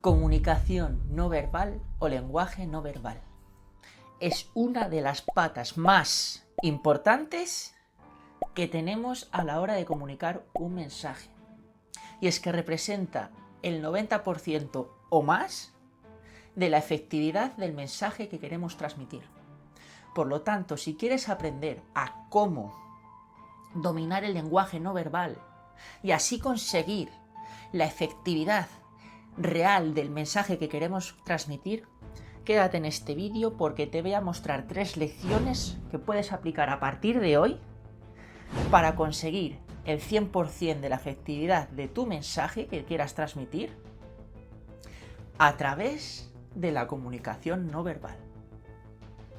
Comunicación no verbal o lenguaje no verbal. Es una de las patas más importantes que tenemos a la hora de comunicar un mensaje. Y es que representa el 90% o más de la efectividad del mensaje que queremos transmitir. Por lo tanto, si quieres aprender a cómo dominar el lenguaje no verbal y así conseguir la efectividad real del mensaje que queremos transmitir, quédate en este vídeo porque te voy a mostrar 3 lecciones que puedes aplicar a partir de hoy para conseguir el 100% de la efectividad de tu mensaje que quieras transmitir a través de la comunicación no verbal.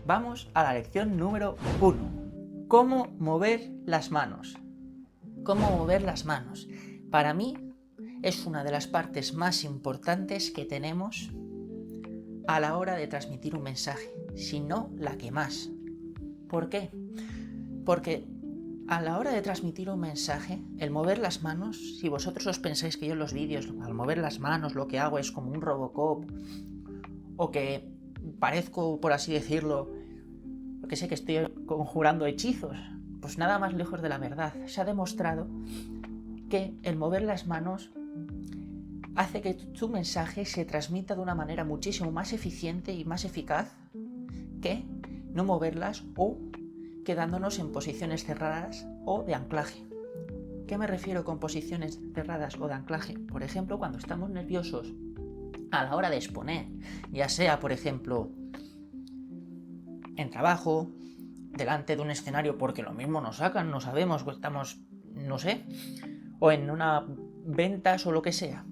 Vamos a la lección número 1. ¿Cómo mover las manos? ¿Cómo mover las manos? Para mí es una de las partes más importantes que tenemos a la hora de transmitir un mensaje, si no la que más. ¿Por qué? Porque a la hora de transmitir un mensaje, el mover las manos, si vosotros os pensáis que yo en los vídeos, al mover las manos, lo que hago es como un Robocop, o que parezco, por así decirlo, que sé que estoy conjurando hechizos, pues nada más lejos de la verdad. Se ha demostrado que el mover las manos hace que tu mensaje se transmita de una manera muchísimo más eficiente y más eficaz que no moverlas o quedándonos en posiciones cerradas o de anclaje. ¿Qué me refiero con posiciones cerradas o de anclaje? Por ejemplo, cuando estamos nerviosos a la hora de exponer, ya sea, por ejemplo, en trabajo, delante de un escenario porque lo mismo nos sacan, no sabemos, o estamos, no sé, o en una ventas o lo que sea.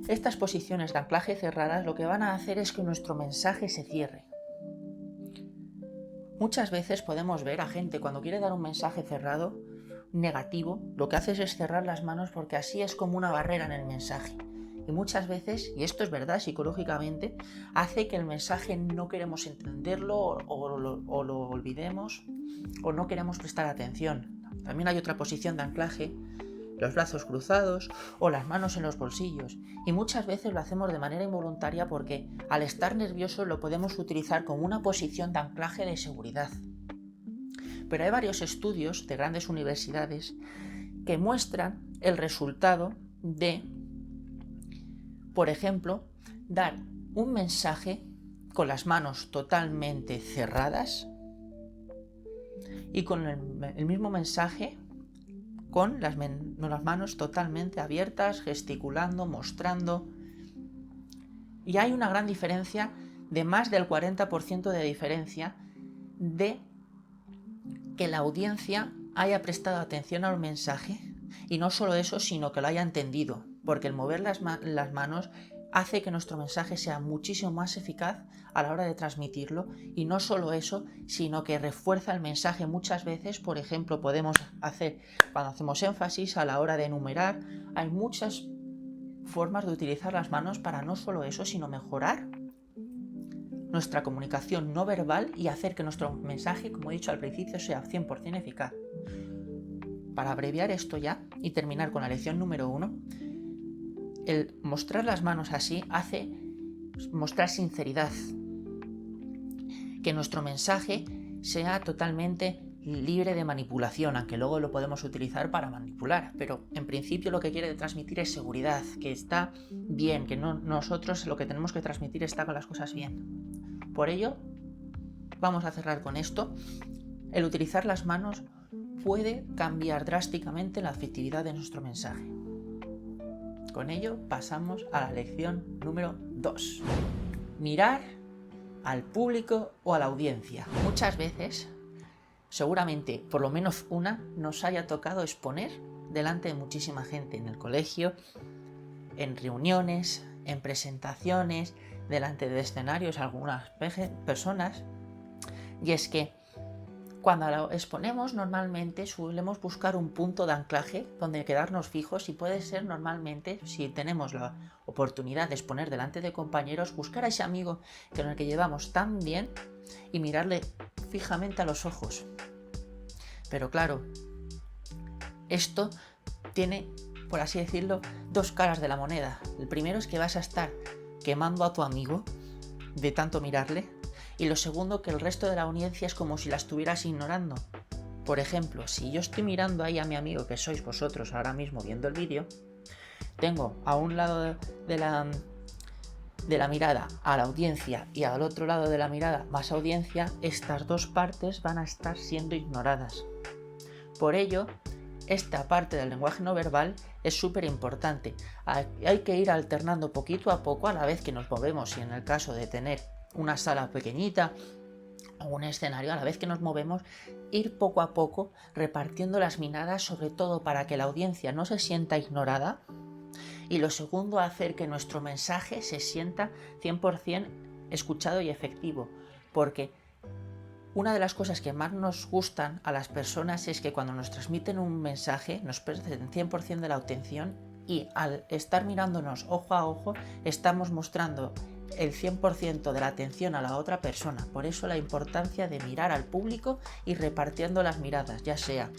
Estas posiciones de anclaje cerradas lo que van a hacer es que nuestro mensaje se cierre. Muchas veces podemos ver a gente cuando quiere dar un mensaje cerrado, negativo, lo que hace es cerrar las manos porque así es como una barrera en el mensaje. Y muchas veces, y esto es verdad psicológicamente, hace que el mensaje no queremos entenderlo o lo olvidemos o no queremos prestar atención. También hay otra posición de anclaje, los brazos cruzados o las manos en los bolsillos, y muchas veces lo hacemos de manera involuntaria porque al estar nerviosos lo podemos utilizar como una posición de anclaje de seguridad. Pero hay varios estudios de grandes universidades que muestran el resultado de, por ejemplo, dar un mensaje con las manos totalmente cerradas y con el mismo mensaje con las manos totalmente abiertas, gesticulando, mostrando. Y hay una gran diferencia, de más del 40% de diferencia, de que la audiencia haya prestado atención al mensaje, y no solo eso, sino que lo haya entendido, porque el mover las manos hace que nuestro mensaje sea muchísimo más eficaz a la hora de transmitirlo, y no solo eso, sino que refuerza el mensaje muchas veces. Por ejemplo, podemos hacer, cuando hacemos énfasis a la hora de enumerar, hay muchas formas de utilizar las manos para no solo eso, sino mejorar nuestra comunicación no verbal y hacer que nuestro mensaje, como he dicho al principio, sea 100% eficaz. Para abreviar esto ya y terminar con la lección número 1, el mostrar las manos así hace mostrar sinceridad, que nuestro mensaje sea totalmente libre de manipulación, aunque luego lo podemos utilizar para manipular, pero en principio lo que quiere transmitir es seguridad, que está bien, que nosotros lo que tenemos que transmitir está con las cosas bien. Por ello, vamos a cerrar con esto. El utilizar las manos puede cambiar drásticamente la efectividad de nuestro mensaje. Con ello pasamos a la lección número 2. Mirar al público o a la audiencia. Muchas veces, seguramente por lo menos una, nos haya tocado exponer delante de muchísima gente en el colegio, en reuniones, en presentaciones, delante de escenarios, algunas personas. Y es que cuando lo exponemos normalmente solemos buscar un punto de anclaje donde quedarnos fijos, y puede ser normalmente, si tenemos la oportunidad de exponer delante de compañeros, buscar a ese amigo con el que llevamos tan bien y mirarle fijamente a los ojos. Pero claro, esto tiene, por así decirlo, 2 caras de la moneda. El primero es que vas a estar quemando a tu amigo de tanto mirarle. Y lo segundo, que el resto de la audiencia es como si la estuvieras ignorando. Por ejemplo, si yo estoy mirando ahí a mi amigo, que sois vosotros ahora mismo viendo el vídeo, tengo a un lado de la mirada a la audiencia y al otro lado de la mirada más audiencia, estas dos partes van a estar siendo ignoradas. Por ello, esta parte del lenguaje no verbal es súper importante. Hay que ir alternando poquito a poco a la vez que nos movemos, y en el caso de tener una sala pequeñita o un escenario, a la vez que nos movemos, ir poco a poco repartiendo las miradas, sobre todo para que la audiencia no se sienta ignorada. Y lo segundo, hacer que nuestro mensaje se sienta 100% escuchado y efectivo, porque una de las cosas que más nos gustan a las personas es que cuando nos transmiten un mensaje nos presten 100% de la atención, y al estar mirándonos ojo a ojo estamos mostrando el 100% de la atención a la otra persona. Por eso la importancia de mirar al público y repartiendo las miradas, ya sea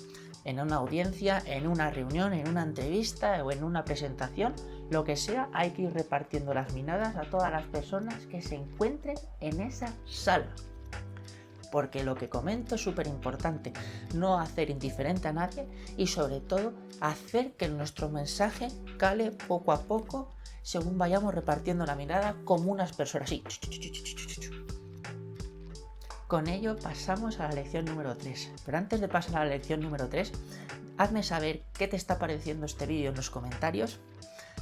en una audiencia, en una reunión, en una entrevista o en una presentación, lo que sea, hay que ir repartiendo las miradas a todas las personas que se encuentren en esa sala. Porque lo que comento es súper importante, no hacer indiferente a nadie y sobre todo hacer que nuestro mensaje cale poco a poco según vayamos repartiendo la mirada como unas personas así. Con ello pasamos a la lección número 3. Pero antes de pasar a la lección número 3, hazme saber qué te está pareciendo este vídeo en los comentarios.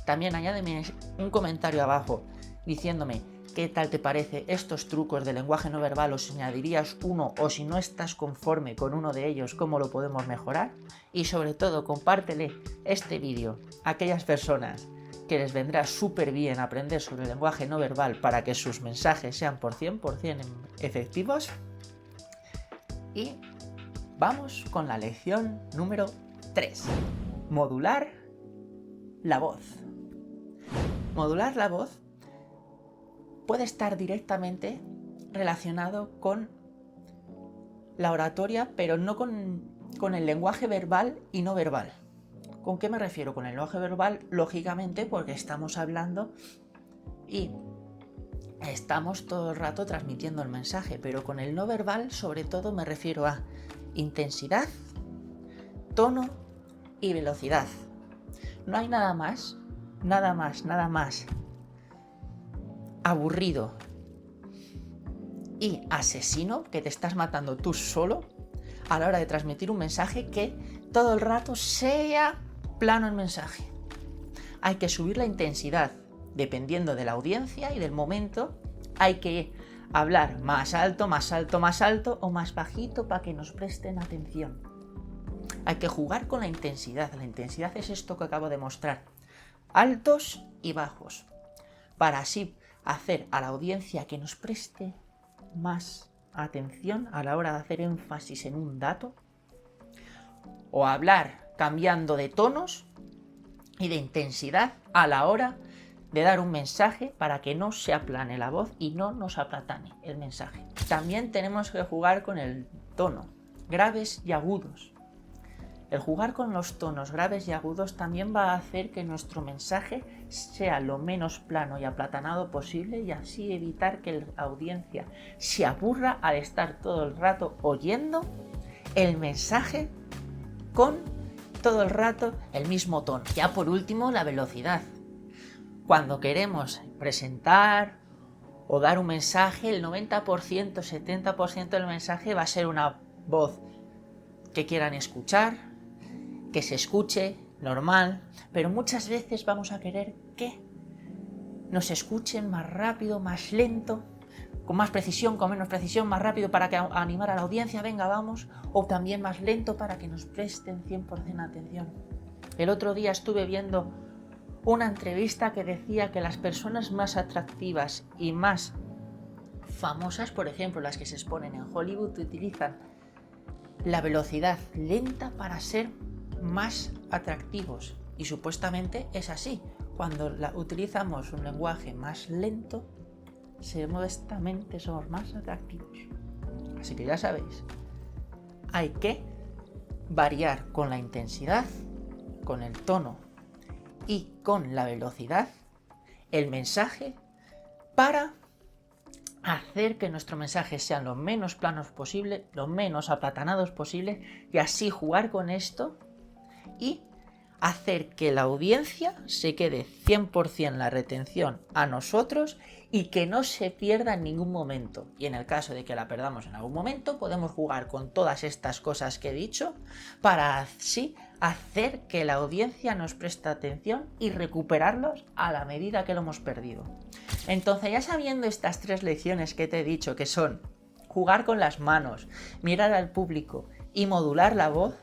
También añádeme un comentario abajo diciéndome qué tal te parece estos trucos de lenguaje no verbal, o si añadirías uno, o si no estás conforme con uno de ellos, cómo lo podemos mejorar. Y sobre todo, compártele este vídeo a aquellas personas que les vendrá súper bien aprender sobre el lenguaje no verbal para que sus mensajes sean por 100% efectivos. Y vamos con la lección número 3. Modular la voz. Modular la voz puede estar directamente relacionado con la oratoria, pero no con el lenguaje verbal y no verbal. ¿Con qué me refiero? Con el lenguaje verbal, lógicamente, porque estamos hablando y estamos todo el rato transmitiendo el mensaje, pero con el no verbal, sobre todo, me refiero a intensidad, tono y velocidad. No hay nada más aburrido y asesino, que te estás matando tú solo a la hora de transmitir un mensaje, que todo el rato sea plano el mensaje. Hay que subir la intensidad dependiendo de la audiencia y del momento. Hay que hablar más alto, más alto, más alto o más bajito para que nos presten atención. Hay que jugar con la intensidad. La intensidad es esto que acabo de mostrar. Altos y bajos. Para así hacer a la audiencia que nos preste más atención a la hora de hacer énfasis en un dato. O hablar cambiando de tonos y de intensidad a la hora de dar un mensaje para que no se aplane la voz y no nos aplatane el mensaje. También tenemos que jugar con el tono, graves y agudos. El jugar con los tonos graves y agudos también va a hacer que nuestro mensaje sea lo menos plano y aplatanado posible, y así evitar que la audiencia se aburra al estar todo el rato oyendo el mensaje con todo el rato el mismo tono. Ya por último, la velocidad. Cuando queremos presentar o dar un mensaje, el 90%, 70% del mensaje va a ser una voz que quieran escuchar, que se escuche normal, pero muchas veces vamos a querer que nos escuchen más rápido, más lento, con más precisión, con menos precisión, más rápido para que animar a la audiencia, venga, vamos, o también más lento para que nos presten 100% atención. El otro día estuve viendo una entrevista que decía que las personas más atractivas y más famosas, por ejemplo, las que se exponen en Hollywood, utilizan la velocidad lenta para ser más atractivos. Y supuestamente es así. Cuando utilizamos un lenguaje más lento, supuestamente somos más atractivos. Así que ya sabéis, hay que variar con la intensidad, con el tono y con la velocidad el mensaje para hacer que nuestros mensajes sean lo menos planos posible, lo menos aplatanados posible, y así jugar con esto y hacer que la audiencia se quede 100% la retención a nosotros y que no se pierda en ningún momento. Y en el caso de que la perdamos en algún momento, podemos jugar con todas estas cosas que he dicho para así hacer que la audiencia nos preste atención y recuperarlos a la medida que lo hemos perdido. Entonces, ya sabiendo estas 3 lecciones que te he dicho, que son jugar con las manos, mirar al público y modular la voz,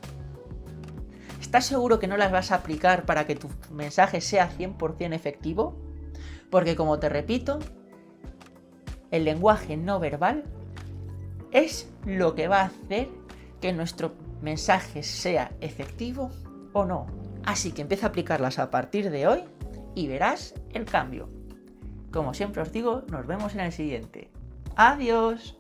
¿estás seguro que no las vas a aplicar para que tu mensaje sea 100% efectivo? Porque, como te repito, el lenguaje no verbal es lo que va a hacer que nuestro mensaje sea efectivo o no. Así que empieza a aplicarlas a partir de hoy y verás el cambio. Como siempre os digo, nos vemos en el siguiente. ¡Adiós!